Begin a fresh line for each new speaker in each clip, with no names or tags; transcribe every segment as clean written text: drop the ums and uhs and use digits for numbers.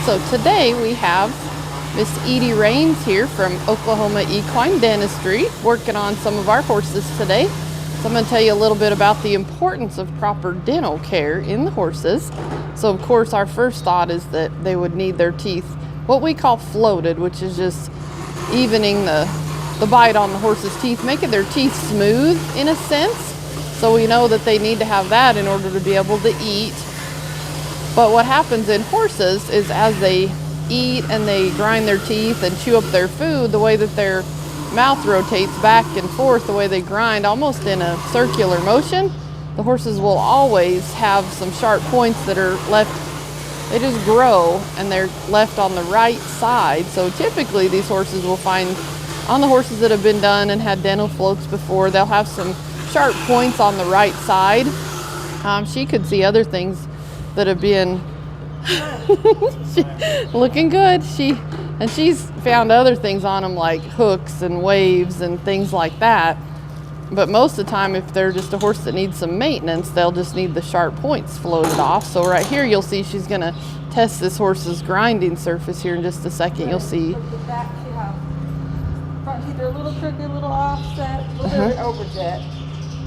So today we have Miss Edye Raines here from Oklahoma Equine Dentistry working on some of our horses today. So I'm going to tell you a little bit about the importance of proper dental care in the horses. So of course our first thought is that they would need their teeth what we call floated, which is just evening the bite on the horse's teeth, making their teeth smooth in a sense. So we know that they need to have that in order to be able to eat. But what happens in horses is as they eat and they grind their teeth and chew up their food, the way that their mouth rotates back and forth, the way they grind almost in a circular motion, the horses will always have some sharp points that are left. They just grow and they're left on the right side. So typically these horses will find on the horses that have been done and had dental floats before, they'll have some sharp points on the right side. She could see other things that have been looking good. She's found other things on them like hooks and waves and things like that. But most of the time, if they're just a horse that needs some maintenance, they'll just need the sharp points floated off. So right here, you'll see she's gonna test this horse's grinding surface here in just a second. You'll see.
Look at that, see how front teeth are a little crooked, a little offset, a little bit overjet.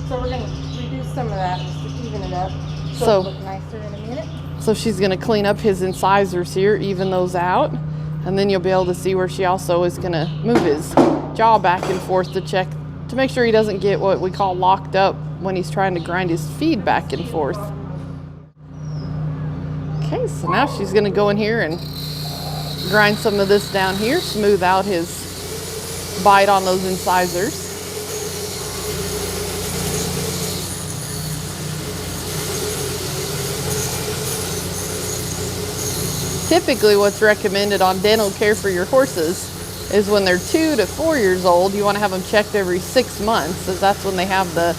So we're gonna reduce some of that just to even it up. So it'll look nicer in a minute.
So she's gonna clean up his incisors here, even those out. And then you'll be able to see where she also is gonna move his jaw back and forth to check, to make sure he doesn't get what we call locked up when he's trying to grind his feed back and forth. Okay, so now she's gonna go in here and grind some of this down here, smooth out his bite on those incisors. Typically what's recommended on dental care for your horses is when they're 2 to 4 years old, you want to have them checked every 6 months, as that's when they have the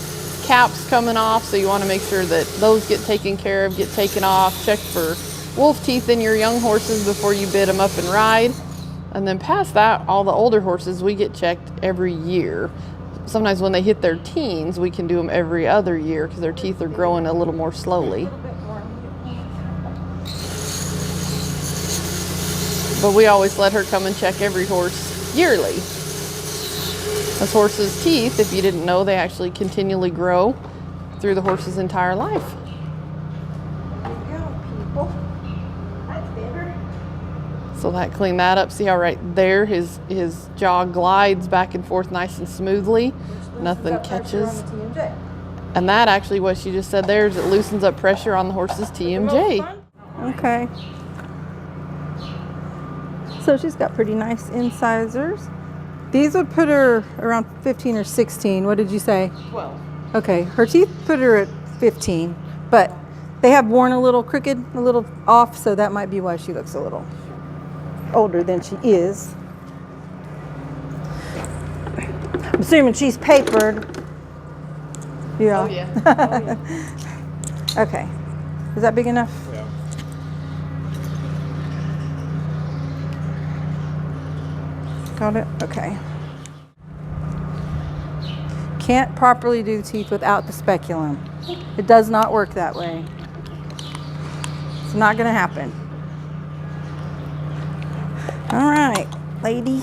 caps coming off. So you want to make sure that those get taken care of, get taken off, check for wolf teeth in your young horses before you bid them up and ride. And then past that, all the older horses, we get checked every year. Sometimes when they hit their teens, we can do them every other year because their teeth are growing a little more slowly. But we always let her come and check every horse yearly. As horses' teeth, if you didn't know, they actually continually grow through the horse's entire life.
There you go, people. That's better.
So that clean that up. See how right there his jaw glides back and forth nice and smoothly. Nothing catches. And that actually, what she just said there, is it loosens up pressure on the horse's TMJ.
Okay. So she's got pretty nice incisors. These would put her around 15 or 16. What did you say?
12.
Okay, her teeth put her at 15, but they have worn a little crooked, a little off, so that might be why she looks a little older than she is. I'm assuming she's papered. Yeah.
Oh, yeah. Oh, yeah.
Okay. Is that big enough?
Yeah.
Got it? Okay. Can't properly do teeth without the speculum. It does not work that way. It's not going to happen. All right, lady.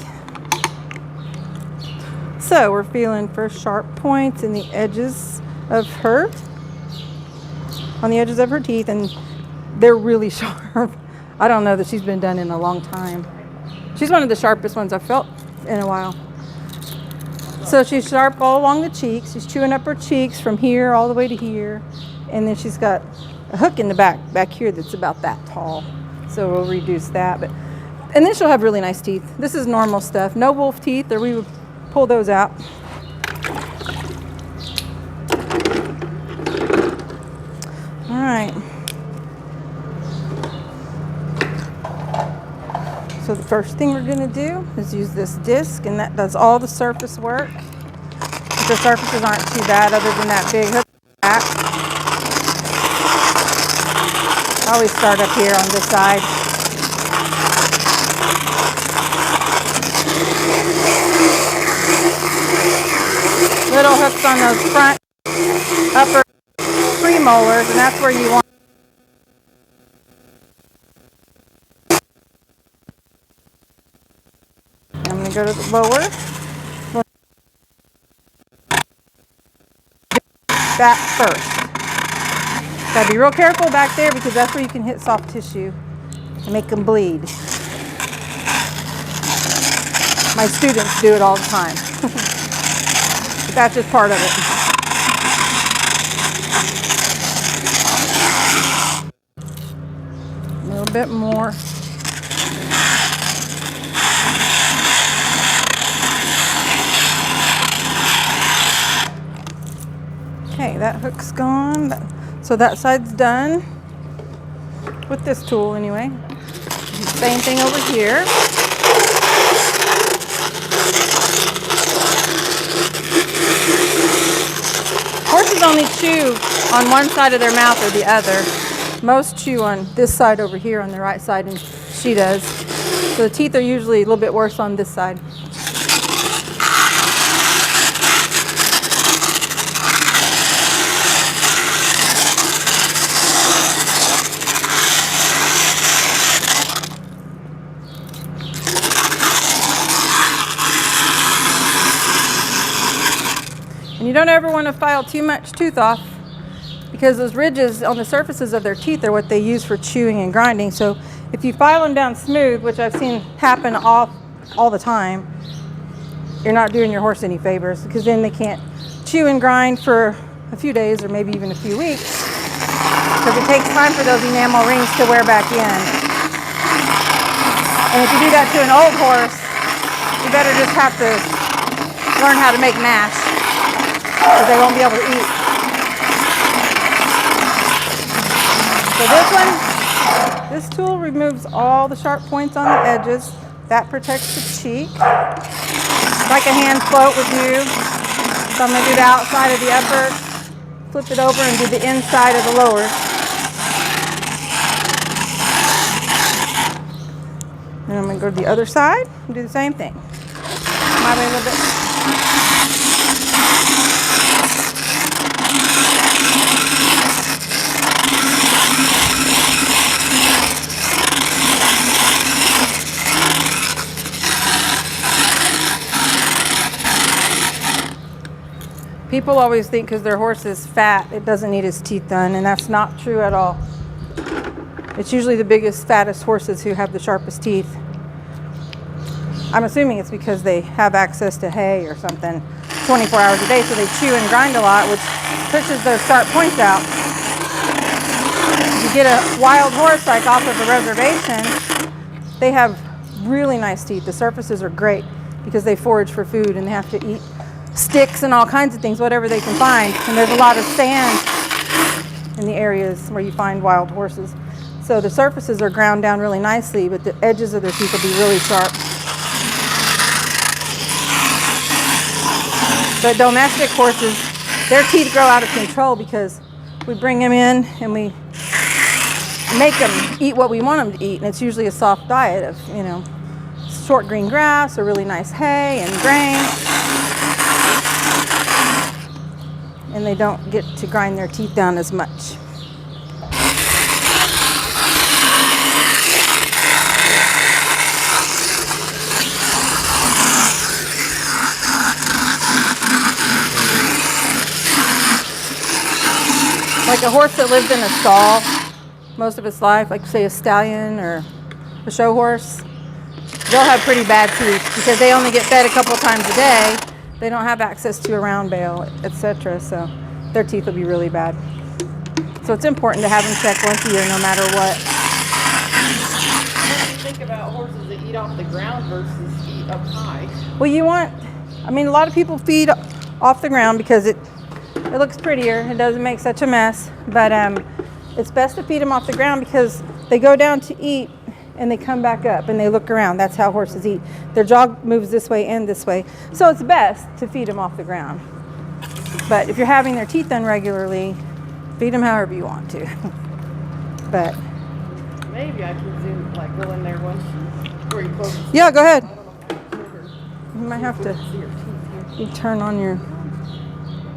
So we're feeling for sharp points in the edges of her, on the edges of her teeth, and they're really sharp. I don't know that she's been done in a long time. She's one of the sharpest ones I've felt in a while. So she's sharp all along the cheeks. She's chewing up her cheeks from here all the way to here. And then she's got a hook in the back here that's about that tall. So we'll reduce that. And then she'll have really nice teeth. This is normal stuff. No wolf teeth, or we would pull those out. All right. So the first thing we're going to do is use this disc, and that does all the surface work. The surfaces aren't too bad other than that big hook back. I always start up here on this side. Little hooks on those front upper premolars, and that's where you want go to the lower. Back first. Gotta be real careful back there because that's where you can hit soft tissue and make them bleed. My students do it all the time. But that's just part of it. A little bit more. Okay, that hook's gone. So that side's done with this tool anyway. Same thing over here. Horses only chew on one side of their mouth or the other. Most chew on this side over here on the right side, and she does. So the teeth are usually a little bit worse on this side. And you don't ever want to file too much tooth off because those ridges on the surfaces of their teeth are what they use for chewing and grinding. So if you file them down smooth, which I've seen happen all the time, you're not doing your horse any favors because then they can't chew and grind for a few days or maybe even a few weeks because it takes time for those enamel rings to wear back in. And if you do that to an old horse, you better just have to learn how to make mash. Because they won't be able to eat. So this tool removes all the sharp points on the edges. That protects the cheek. Like a hand float would do. So I'm going to do the outside of the upper, flip it over and do the inside of the lower. And I'm going to go to the other side and do the same thing. My way a little bit. People always think because their horse is fat, it doesn't need his teeth done, and that's not true at all. It's usually the biggest, fattest horses who have the sharpest teeth. I'm assuming it's because they have access to hay or something 24 hours a day, so they chew and grind a lot, which pushes those sharp points out. If you get a wild horse like off of a reservation, they have really nice teeth. The surfaces are great because they forage for food and they have to eat sticks and all kinds of things, whatever they can find. And there's a lot of sand in the areas where you find wild horses. So the surfaces are ground down really nicely, but the edges of their teeth will be really sharp. But domestic horses, their teeth grow out of control because we bring them in and we make them eat what we want them to eat. And it's usually a soft diet of, you know, short green grass or really nice hay and grain. And they don't get to grind their teeth down as much. Like a horse that lived in a stall most of its life, like say a stallion or a show horse, they'll have pretty bad teeth because they only get fed a couple times a day. They don't have access to a round bale, etc. So their teeth will be really bad. So it's important to have them checked once a year no matter what.
What do you think about horses that eat off the ground versus eat up high?
Well, I mean, a lot of people feed off the ground because it looks prettier. It doesn't make such a mess. But it's best to feed them off the ground because they go down to eat and they come back up and they look around. That's how horses eat. Their jaw moves this way and this way. So it's best to feed them off the ground. But if you're having their teeth done regularly, feed them however you want to. But
maybe I can zoom, like go in there once before you close.
Yeah, go ahead.
I don't know if I can hear her.
You might have to
See your teeth here.
you turn on your.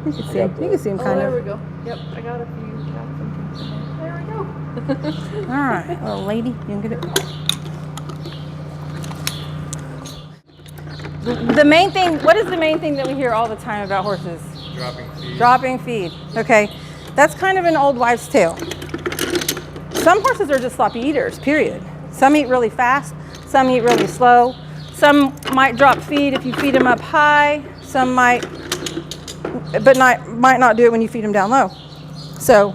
You can see them. You can see them
Oh,
kind
there we
of.
go. Yep, I got a few caps and teeth in there. There we go.
All right, little lady, you can get it. The main thing, what is the main thing that we hear all the time about horses?
Dropping feed.
Dropping feed. Okay. That's kind of an old wives' tale. Some horses are just sloppy eaters, period. Some eat really fast, some eat really slow. Some might drop feed if you feed them up high. Some might, but might not do it when you feed them down low. So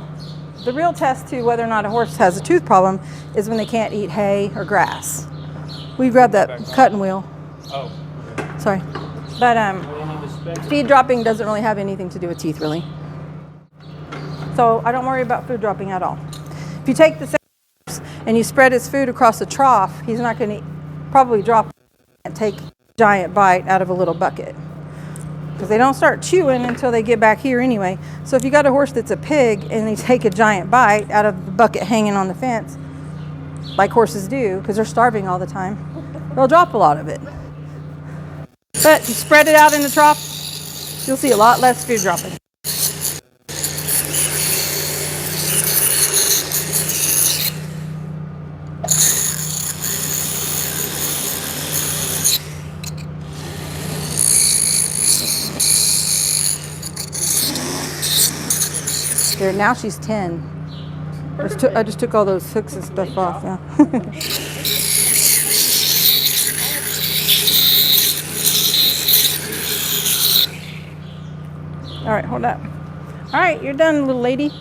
the real test to whether or not a horse has a tooth problem is when they can't eat hay or grass. We grab that cutting wheel.
Oh.
Sorry. But feed dropping doesn't really have anything to do with teeth, really. So I don't worry about food dropping at all. If you take the same horse and you spread his food across the trough, he's not going to probably drop and take a giant bite out of a little bucket. Because they don't start chewing until they get back here anyway. So if you got a horse that's a pig and they take a giant bite out of the bucket hanging on the fence, like horses do, because they're starving all the time, they'll drop a lot of it. But you spread it out in the trough, you'll see a lot less food dropping. There, now she's 10. I just took all those hooks and stuff off. Yeah. All right, hold up. All right, you're done, little lady.